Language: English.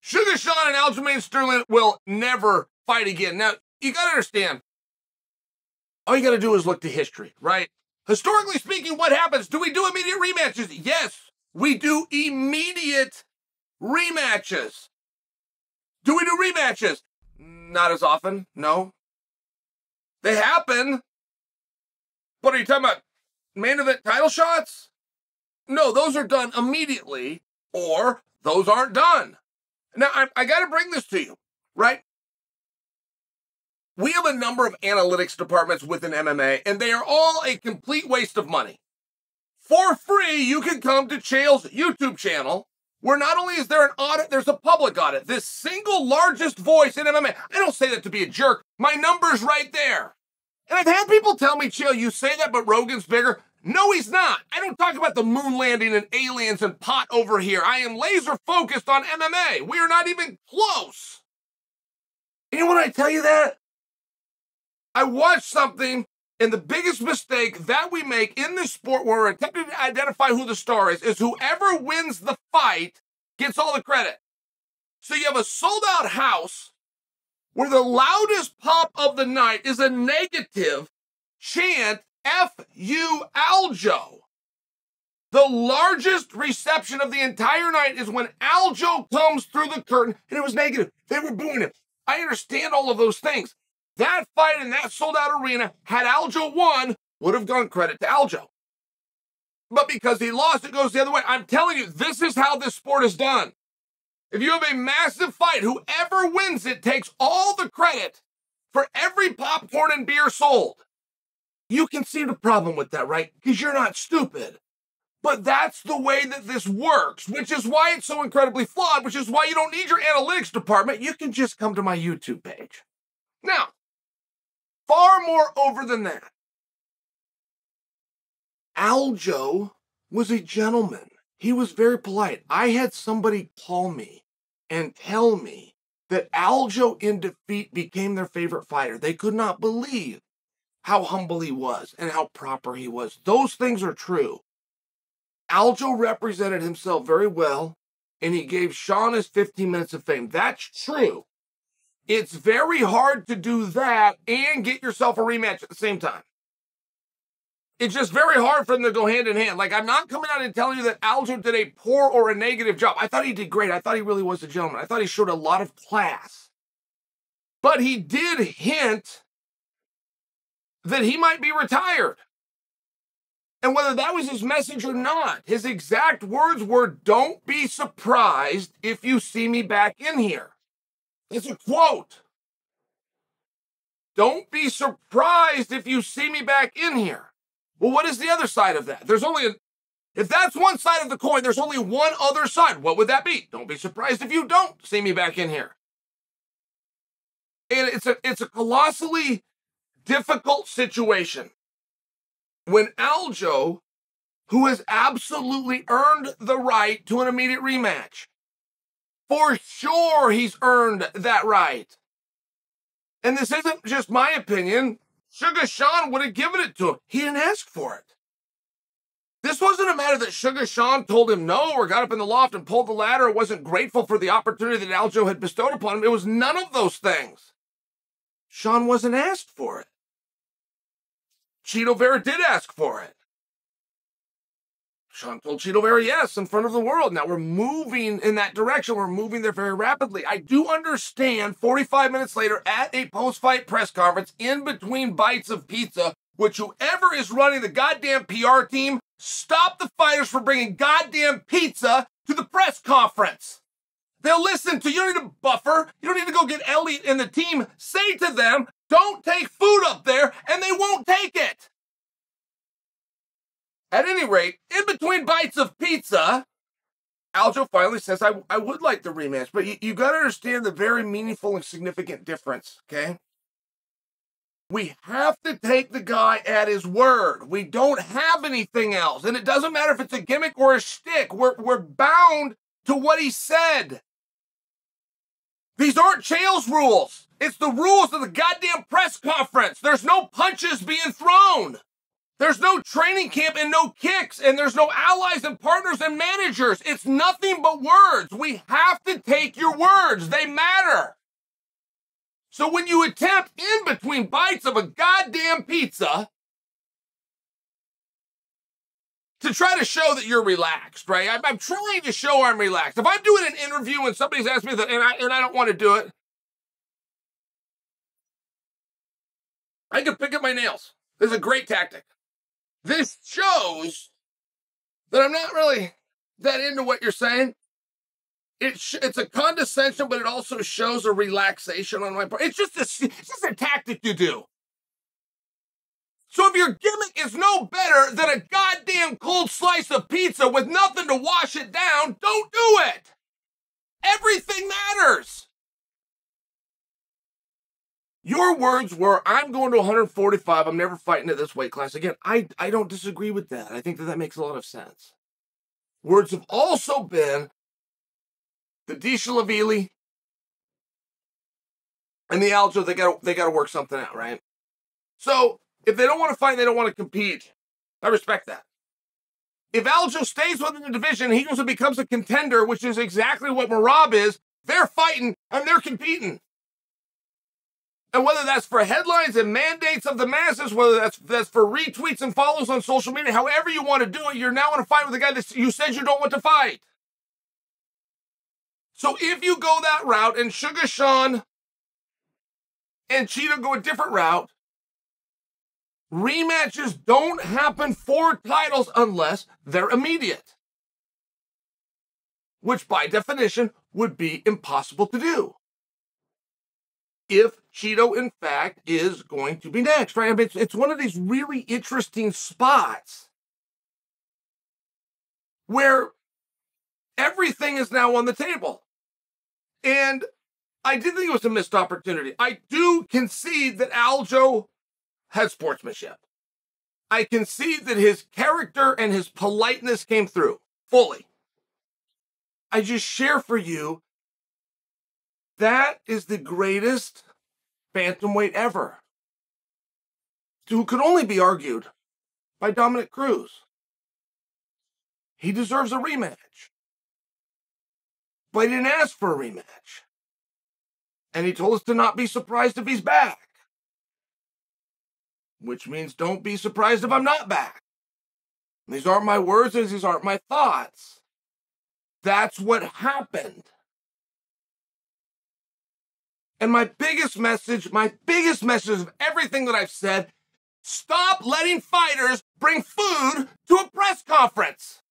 Suga Sean and Aljamain Sterling will never fight again. Now, you got to understand, all you got to do is look to history, right? Historically speaking, what happens? Do we do immediate rematches? Yes, we do immediate rematches. Do we do rematches? Not as often, no. They happen. But are you talking about main event title shots? No, those are done immediately, or those aren't done. Now, I got to bring this to you, right? We have a number of analytics departments within MMA, and they are all a complete waste of money. For free, you can come to Chael's YouTube channel, where not only is there an audit, there's a public audit. This single largest voice in MMA. I don't say that to be a jerk. My number's right there. And I've had people tell me, Chael, you say that, but Rogan's bigger. No, he's not. I don't talk about the moon landing and aliens and pot over here. I am laser focused on MMA. We are not even close. And you know when I tell you that? I watched something, and the biggest mistake that we make in this sport where we're attempting to identify who the star is whoever wins the fight gets all the credit. So you have a sold-out house where the loudest pop of the night is a negative chant, F you, Aljo. The largest reception of the entire night is when Aljo comes through the curtain, and it was negative. They were booing him. I understand all of those things. That fight in that sold-out arena, had Aljo won, would have gone credit to Aljo. But because he lost, it goes the other way. I'm telling you, this is how this sport is done. If you have a massive fight, whoever wins it takes all the credit for every popcorn and beer sold. You can see the problem with that, right? Because you're not stupid. But that's the way that this works, which is why it's so incredibly flawed, which is why you don't need your analytics department. You can just come to my YouTube page. Now, far more over than that, Aljo was a gentleman. He was very polite. I had somebody call me and tell me that Aljo in defeat became their favorite fighter. They could not believe how humble he was and how proper he was. Those things are true. Aljo represented himself very well, and he gave Sean his 15 minutes of fame. That's true. It's very hard to do that and get yourself a rematch at the same time. It's just very hard for them to go hand in hand. Like, I'm not coming out and telling you that Aljo did a poor or a negative job. I thought he did great. I thought he really was a gentleman. I thought he showed a lot of class. But he did hint that he might be retired. And whether that was his message or not, his exact words were, "Don't be surprised if you see me back in here." It's a quote. Don't be surprised if you see me back in here. Well, what is the other side of that? If that's one side of the coin, there's only one other side. What would that be? Don't be surprised if you don't see me back in here. And it's a colossally difficult situation when Aljo, who has absolutely earned the right to an immediate rematch, for sure he's earned that right. And this isn't just my opinion. Suga Sean would have given it to him. He didn't ask for it. This wasn't a matter that Suga Sean told him no or got up in the loft and pulled the ladder or wasn't grateful for the opportunity that Aljo had bestowed upon him. It was none of those things. Sean wasn't asked for it. Chito Vera did ask for it. Sean told Chito Vera yes in front of the world. Now we're moving in that direction. We're moving there very rapidly. I do understand 45 minutes later at a post-fight press conference in between bites of pizza, which whoever is running the goddamn PR team, stop the fighters from bringing goddamn pizza to the press conference. They'll listen to you. You don't need a buffer. You don't need to go get Elliot and the team. Say to them, don't take food up there, and they won't take it. At any rate, in between bites of pizza, Aljo finally says, I would like the rematch, but you got to understand the very meaningful and significant difference, okay? We have to take the guy at his word. We don't have anything else, and it doesn't matter if it's a gimmick or a shtick. We're bound to what he said. These aren't Chael's rules. It's the rules of the goddamn press conference. There's no punches being thrown. There's no training camp and no kicks, and there's no allies and partners and managers. It's nothing but words. We have to take your words. They matter. So when you attempt in between bites of a goddamn pizza to try to show that you're relaxed, right? I'm trying to show I'm relaxed. If I'm doing an interview and somebody's asked me that and I don't want to do it, I can pick up my nails. This is a great tactic. This shows that I'm not really that into what you're saying. It's a condescension, but it also shows a relaxation on my part. It's just a tactic you do. So if your gimmick is no better than a goddamn cold slice of pizza with nothing to wash it down, don't do it. Everything matters. Your words were, I'm going to 145. I'm never fighting at this weight class again. I don't disagree with that. I think that makes a lot of sense. Words have also been the Dishalavili and the Aljo. They got to work something out, right? So if they don't want to fight, they don't want to compete. I respect that. If Aljo stays within the division, he goes and becomes a contender, which is exactly what Merab is. They're fighting and they're competing. And whether that's for headlines and mandates of the masses, whether that's for retweets and follows on social media, however you want to do it, you're now in a fight with a guy that you said you don't want to fight. So if you go that route and Suga Sean and Cheeto go a different route, rematches don't happen for titles unless they're immediate, which by definition would be impossible to do if Cheeto, in fact, is going to be next, right? I mean, it's one of these really interesting spots where everything is now on the table. And I did think it was a missed opportunity. I do concede that Aljo had sportsmanship. I concede that his character and his politeness came through fully. I just share for you that is the greatest bantamweight ever, who could only be argued by Dominic Cruz. He deserves a rematch, but he didn't ask for a rematch. And he told us to not be surprised if he's back, which means don't be surprised if I'm not back. These aren't my words, and these aren't my thoughts. That's what happened. And my biggest message of everything that I've said, stop letting fighters bring food to a press conference.